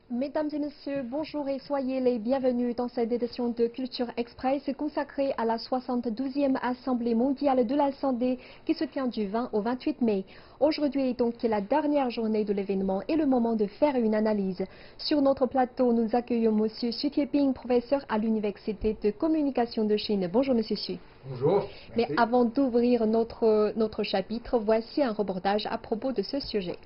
Mesdames et messieurs, bonjour et soyez les bienvenus dans cette édition de Culture Express consacrée à la 72e Assemblée mondiale de la santé qui se tient du 20 au 28 mai. Aujourd'hui est donc la dernière journée de l'événement et le moment de faire une analyse. Sur notre plateau, nous accueillons M. Xu Tieping, professeur à l'Université de communication de Chine. Bonjour M. Xu. Bonjour. Mais avant d'ouvrir notre chapitre, voici un reportage à propos de ce sujet.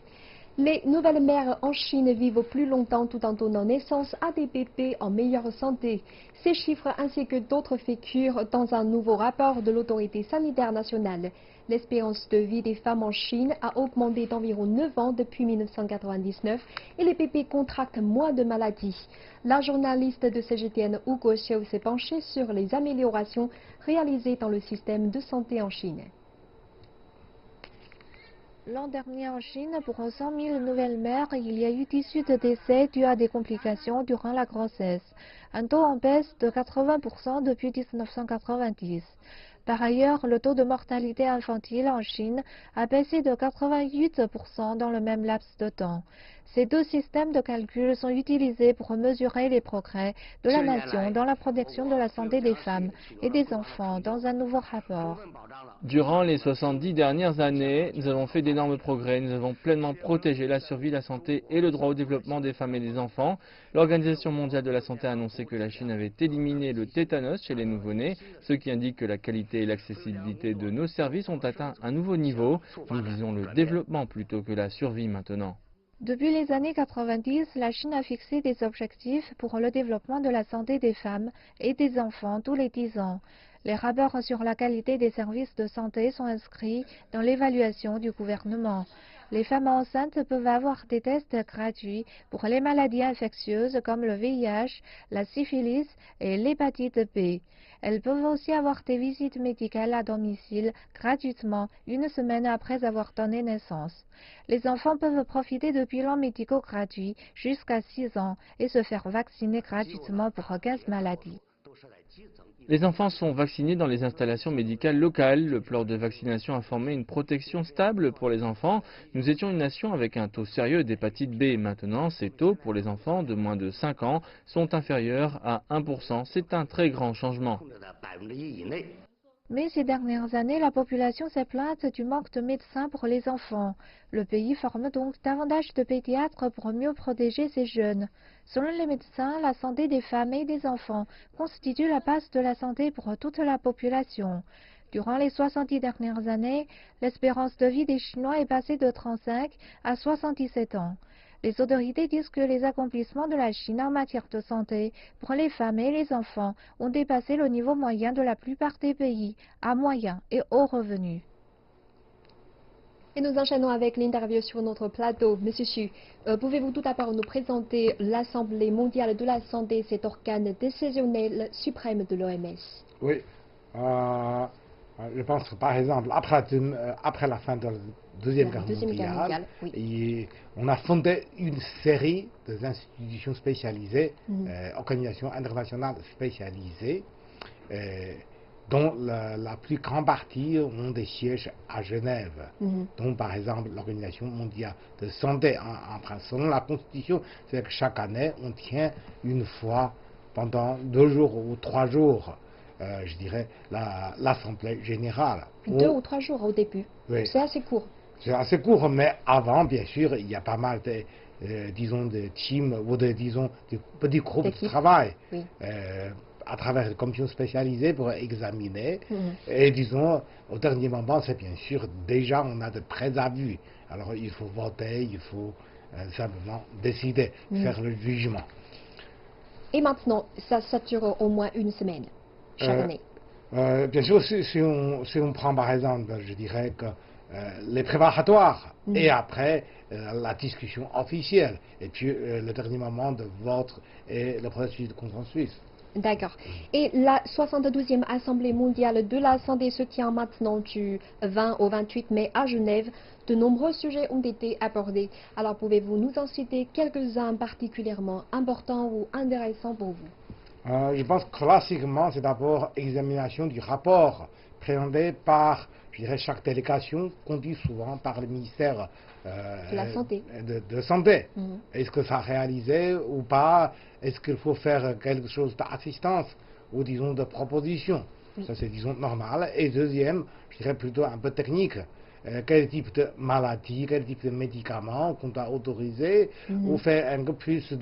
Les nouvelles mères en Chine vivent plus longtemps tout en donnant naissance à des bébés en meilleure santé. Ces chiffres ainsi que d'autres figurent dans un nouveau rapport de l'autorité sanitaire nationale. L'espérance de vie des femmes en Chine a augmenté d'environ 9 ans depuis 1999 et les bébés contractent moins de maladies. La journaliste de CGTN Hugo Xiu s'est penchée sur les améliorations réalisées dans le système de santé en Chine. L'an dernier en Chine, pour 100 000 nouvelles mères, il y a eu 18 décès dus à des complications durant la grossesse, un taux en baisse de 80% depuis 1990. Par ailleurs, le taux de mortalité infantile en Chine a baissé de 88% dans le même laps de temps. Ces deux systèmes de calcul sont utilisés pour mesurer les progrès de la nation dans la protection de la santé des femmes et des enfants dans un nouveau rapport. Durant les 70 dernières années, nous avons fait d'énormes progrès. Nous avons pleinement protégé la survie, la santé et le droit au développement des femmes et des enfants. L'Organisation mondiale de la santé a annoncé que la Chine avait éliminé le tétanos chez les nouveau-nés, ce qui indique que la qualité et l'accessibilité de nos services ont atteint un nouveau niveau. Nous visons le développement plutôt que la survie maintenant. Depuis les années 90, la Chine a fixé des objectifs pour le développement de la santé des femmes et des enfants tous les 10 ans. Les rapports sur la qualité des services de santé sont inscrits dans l'évaluation du gouvernement. Les femmes enceintes peuvent avoir des tests gratuits pour les maladies infectieuses comme le VIH, la syphilis et l'hépatite B. Elles peuvent aussi avoir des visites médicales à domicile gratuitement une semaine après avoir donné naissance. Les enfants peuvent profiter de bilans médicaux gratuits jusqu'à 6 ans et se faire vacciner gratuitement pour 15 maladies. Les enfants sont vaccinés dans les installations médicales locales. Le plan de vaccination a formé une protection stable pour les enfants. Nous étions une nation avec un taux sérieux d'hépatite B. Maintenant, ces taux pour les enfants de moins de 5 ans sont inférieurs à 1%. C'est un très grand changement. Mais ces dernières années, la population s'est plainte du manque de médecins pour les enfants. Le pays forme donc davantage de pédiatres pour mieux protéger ces jeunes. Selon les médecins, la santé des femmes et des enfants constitue la base de la santé pour toute la population. Durant les 70 dernières années, l'espérance de vie des Chinois est passée de 35 à 77 ans. Les autorités disent que les accomplissements de la Chine en matière de santé pour les femmes et les enfants ont dépassé le niveau moyen de la plupart des pays à moyen et haut revenu. Et nous enchaînons avec l'interview sur notre plateau. Monsieur Xu, pouvez-vous tout d'abord nous présenter l'Assemblée mondiale de la santé, cet organe décisionnel suprême de l'OMS? Oui. Je pense que par exemple, après la fin de la Deuxième Guerre mondiale, oui. On a fondé une série d'institutions spécialisées, organisations internationales spécialisées, dont la plus grande partie ont des sièges à Genève. Donc par exemple l'Organisation mondiale de santé, selon la Constitution, c'est que chaque année on tient une fois pendant 2 jours ou 3 jours. Je dirais, l'Assemblée générale. 2 ou 3 jours au début. Oui. C'est assez court. C'est assez court, mais avant, bien sûr, il y a pas mal disons, de teams ou de petits groupes de travail. Oui. À travers les commissions spécialisées pour examiner. Et disons, au dernier moment, c'est bien sûr, déjà on a de préavus. Alors il faut voter, il faut simplement décider, faire le jugement. Et maintenant, ça dure au moins une semaine. Chaque année. Bien sûr, si on prend par exemple, je dirais que les préparatoires et après la discussion officielle et puis le dernier moment de vote et le processus de consensus. D'accord. Et la 72e Assemblée mondiale de la santé se tient maintenant du 20 au 28 mai à Genève. De nombreux sujets ont été abordés. Alors pouvez-vous nous en citer quelques-uns particulièrement importants ou intéressants pour vous? Je pense que classiquement, c'est d'abord examination du rapport présenté par, je dirais, chaque délégation, conduit souvent par le ministère de la santé. De santé. Est-ce que ça a réalisé ou pas? Est-ce qu'il faut faire quelque chose d'assistance ou disons de proposition? Ça c'est disons normal. Et deuxième, je dirais plutôt un peu technique. Quel type de maladie, quel type de médicaments qu'on doit autoriser, ou faire un peu plus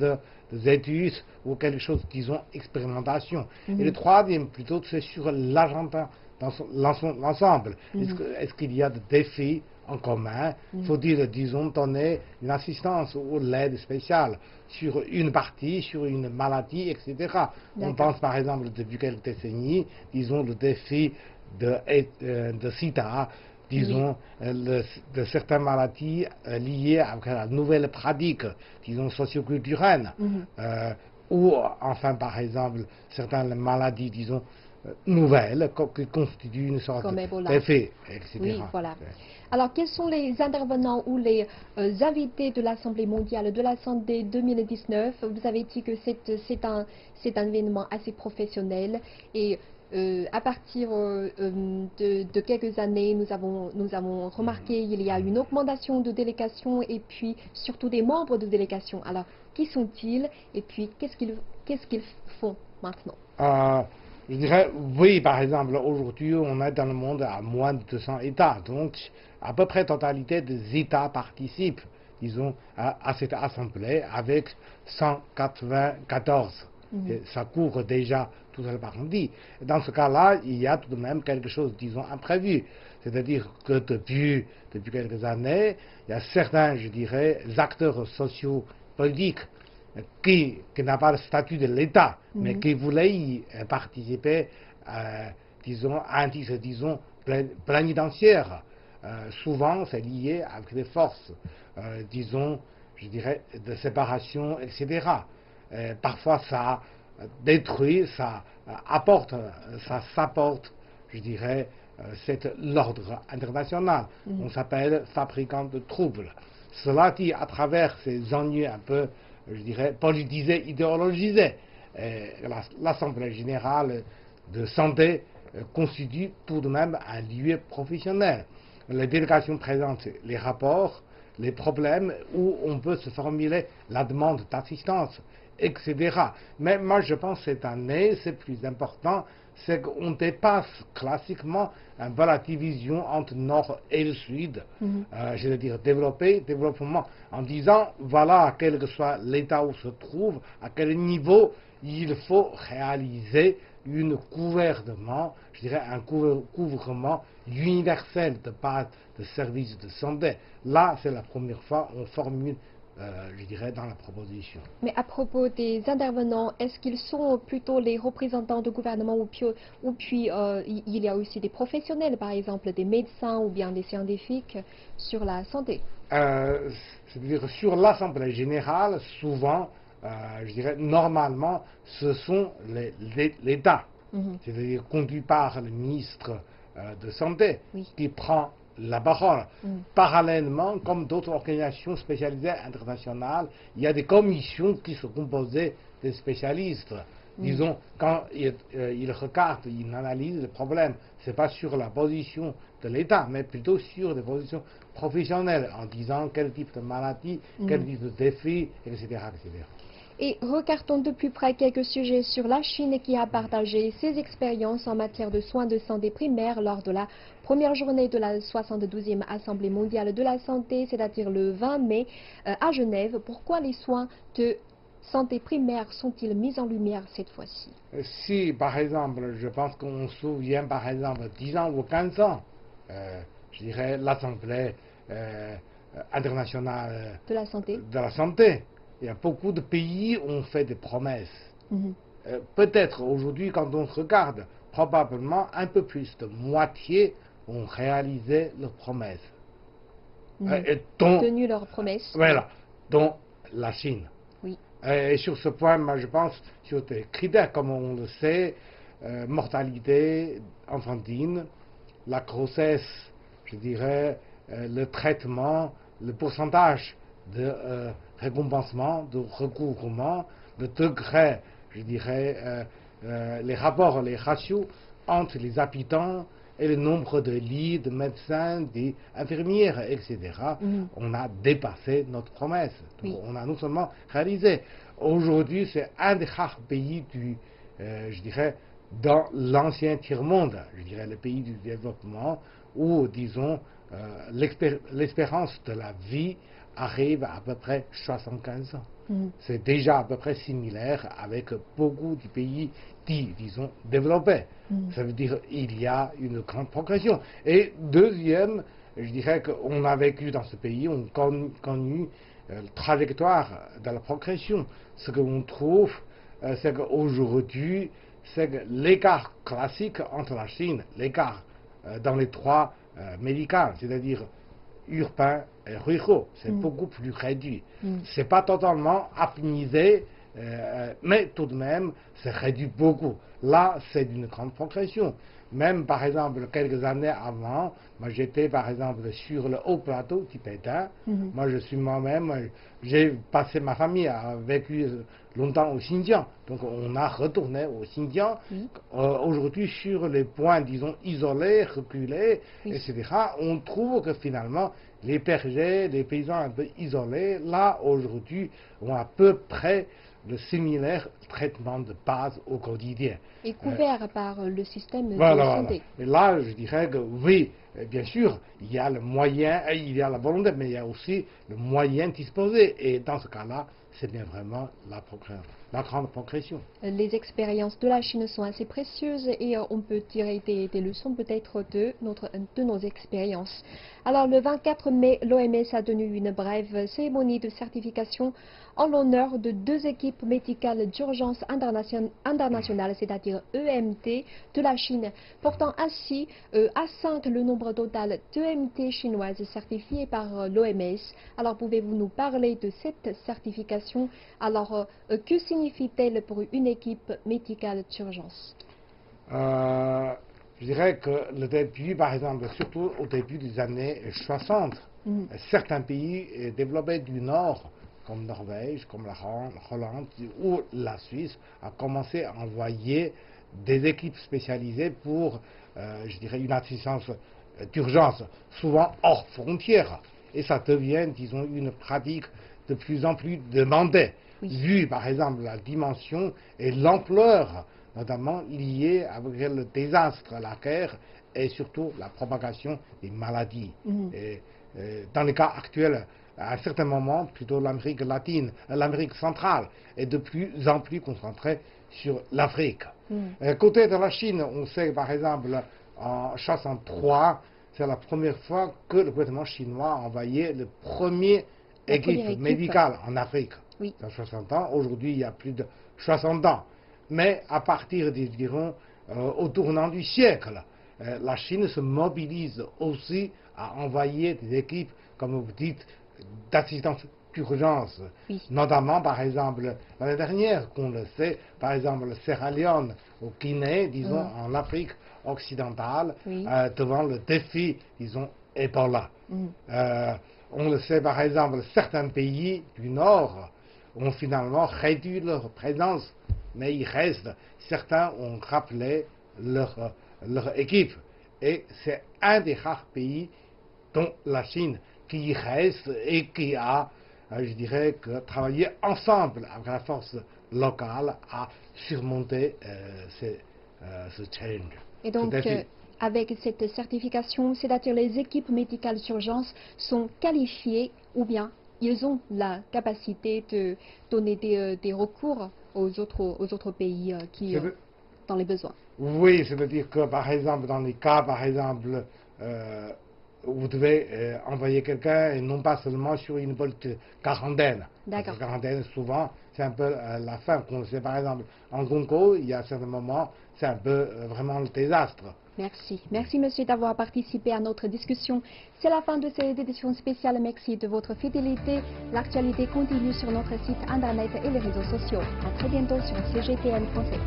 d'études, ou quelque chose, disons, expérimentation. Et le troisième, plutôt, c'est sur l'agenda dans l'ensemble. Est-ce qu'il y a des défis en commun? Faut-il, disons, donner une assistance ou l'aide spéciale sur une partie, sur une maladie, etc. On pense par exemple, depuis quelques décennies, disons, le défi de SIDA, disons, de certaines maladies liées à la nouvelle pratique, disons, socioculturelle, ou enfin, par exemple, certaines maladies, disons, nouvelles, qui constituent une sorte d'effet, etc. Oui, voilà. Alors, quels sont les intervenants ou les invités de l'Assemblée mondiale de la santé 2019? Vous avez dit que c'est un événement assez professionnel et à partir de quelques années, nous avons remarqué qu'il y a une augmentation de délégations et puis surtout des membres de délégation. Alors, qui sont-ils et puis qu'est-ce qu'ils font maintenant? Je dirais, oui, par exemple, aujourd'hui, on est dans le monde à moins de 200 États. Donc, à peu près totalité des États participent, disons, à cette assemblée avec 194. Et ça couvre déjà tout le paradis. Dans ce cas-là, il y a tout de même quelque chose, disons, imprévu. C'est-à-dire que depuis quelques années, il y a certains, je dirais, acteurs sociaux politiques qui n'ont pas le statut de l'État, mais qui voulaient y participer, disons, à un titre, disons, plénipotentiaire. Souvent, c'est lié avec des forces, disons, je dirais, de séparation, etc. Parfois, ça détruit, ça s'apporte, je dirais, l'ordre international. On s'appelle fabricant de troubles. Cela dit, à travers ces ennuis un peu, je dirais, politisés, idéologisés, l'Assemblée générale de santé constitue tout de même un lieu professionnel. Les délégations présentent les rapports, les problèmes où on peut se formuler la demande d'assistance, etc. Mais moi, je pense que cette année, c'est plus important, c'est qu'on dépasse classiquement un peu la division entre Nord et le Sud, je veux dire développement, en disant, voilà, quel que soit l'état où se trouve, à quel niveau il faut réaliser un couvernement, je dirais un couvrement universel de base de services de santé. Là, c'est la première fois qu'on formule, je dirais, dans la proposition. Mais à propos des intervenants, est-ce qu'ils sont plutôt les représentants du gouvernement ou puis il y a aussi des professionnels, par exemple des médecins ou bien des scientifiques sur la santé? C'est-à-dire sur l'Assemblée générale, souvent, je dirais, normalement, ce sont l'État, c'est-à-dire conduit par le ministre de Santé, qui prend la parole. Parallèlement, comme d'autres organisations spécialisées internationales, il y a des commissions qui sont composées de spécialistes. Disons, quand ils regardent, ils analysent le problème, ce n'est pas sur la position de l'État, mais plutôt sur des positions professionnelles, en disant quel type de maladie, quel type de défi, etc., etc. Et regardons de plus près quelques sujets sur la Chine qui a partagé ses expériences en matière de soins de santé primaire lors de la première journée de la 72e Assemblée mondiale de la santé, c'est-à-dire le 20 mai à Genève. Pourquoi les soins de santé primaire sont-ils mis en lumière cette fois-ci? Si, par exemple, je pense qu'on se souvient, par exemple, 10 ans ou 15 ans, je dirais l'Assemblée internationale de la santé. Il y a beaucoup de pays où on fait des promesses. Peut-être aujourd'hui, quand on regarde, probablement un peu plus de moitié ont réalisé leurs promesses. Tenu leurs promesses. Voilà, dont la Chine. Oui. Et sur ce point, moi je pense, sur des critères, comme on le sait, mortalité infantile, la grossesse, je dirais, le traitement, le pourcentage de récompensement, de recouvrement, le degré, je dirais, les rapports, les ratios entre les habitants et le nombre de lits, de médecins, d'infirmières, etc. On a dépassé notre promesse. Donc, on a non seulement réalisé. Aujourd'hui, c'est un des rares pays je dirais, dans l'ancien tiers-monde, je dirais le pays du développement, où, disons, l'espérance de la vie arrive à peu près 75 ans. C'est déjà à peu près similaire avec beaucoup de pays disons, développés. Ça veut dire qu'il y a une grande progression. Et deuxième, je dirais qu'on a vécu dans ce pays, on a connu la trajectoire de la progression. Ce que l'on trouve, c'est qu'aujourd'hui, c'est que l'écart classique entre la Chine, l'écart dans les trois médicales, c'est-à-dire urbains et ruraux, c'est beaucoup plus réduit. C'est pas totalement apnisé, mais tout de même, c'est réduit beaucoup. Là, c'est d'une grande progression. Même, par exemple, quelques années avant, moi j'étais, par exemple, sur le haut plateau tibétain. Moi, je suis moi-même, j'ai passé, ma famille a vécu longtemps au Xinjiang. Donc, on a retourné au Xinjiang. Aujourd'hui, sur les points, disons, isolés, reculés, etc., on trouve que finalement, les bergers, les paysans un peu isolés, là, aujourd'hui, ont à peu près le similaire traitement de base au quotidien. Et couvert par le système de santé. Et là, je dirais que oui, bien sûr, il y a le moyen, il y a la volonté, mais il y a aussi le moyen disposé. Et dans ce cas-là, c'est bien vraiment la grande progression. Les expériences de la Chine sont assez précieuses et on peut tirer des leçons peut-être de nos expériences. Alors le 24 mai, l'OMS a tenu une brève cérémonie de certification en l'honneur de 2 équipes médicales d'urgence internationales, c'est-à-dire EMT, de la Chine, portant ainsi à 5 le nombre total d'EMT chinoises certifiées par l'OMS. Alors pouvez-vous nous parler de cette certification? Alors que signifie-t-elle pour une équipe médicale d'urgence? Je dirais que le début, par exemple, surtout au début des années 60, certains pays développés du Nord, comme Norvège, comme la Hollande ou la Suisse, a commencé à envoyer des équipes spécialisées pour, je dirais, une assistance d'urgence, souvent hors frontières. Et ça devient, disons, une pratique de plus en plus demandée, vu par exemple la dimension et l'ampleur, notamment liée avec le désastre, la guerre et surtout la propagation des maladies. Et, dans les cas actuels, à un certain moment, plutôt l'Amérique latine, l'Amérique centrale est de plus en plus concentrée sur l'Afrique. Côté de la Chine, on sait par exemple en 1963, c'est la première fois que le gouvernement chinois a envoyé le premier équipe médicale en Afrique. Dans 60 ans, aujourd'hui il y a plus de 60 ans. Mais à partir, disons, au tournant du siècle, la Chine se mobilise aussi à envoyer des équipes, comme vous dites, d'assistance d'urgence, notamment par exemple l'année dernière, qu'on le sait, par exemple Sierra Leone au Guinée, disons en Afrique occidentale, devant le défi, disons, Ebola. On le sait par exemple, certains pays du Nord ont finalement réduit leur présence, mais il reste, certains ont rappelé leur équipe. Et c'est un des rares pays dont la Chine qui reste et qui a, je dirais, travaillé ensemble avec la force locale à surmonter ce challenge. Et donc, avec cette certification, c'est-à-dire les équipes médicales d'urgence sont qualifiées ou bien ils ont la capacité de donner des recours aux autres pays qui dans les besoins. Oui, c'est-à-dire que par exemple, dans les cas, par exemple, vous devez envoyer quelqu'un et non pas seulement sur une petite quarantaine. D'accord. La quarantaine, souvent, c'est un peu la fin. Qu'on sait, par exemple, en Congo, il y a certains moments, c'est un peu vraiment le désastre. Merci. Merci, monsieur, d'avoir participé à notre discussion. C'est la fin de cette édition spéciale. Merci de votre fidélité. L'actualité continue sur notre site internet et les réseaux sociaux. À très bientôt sur CGTN Français.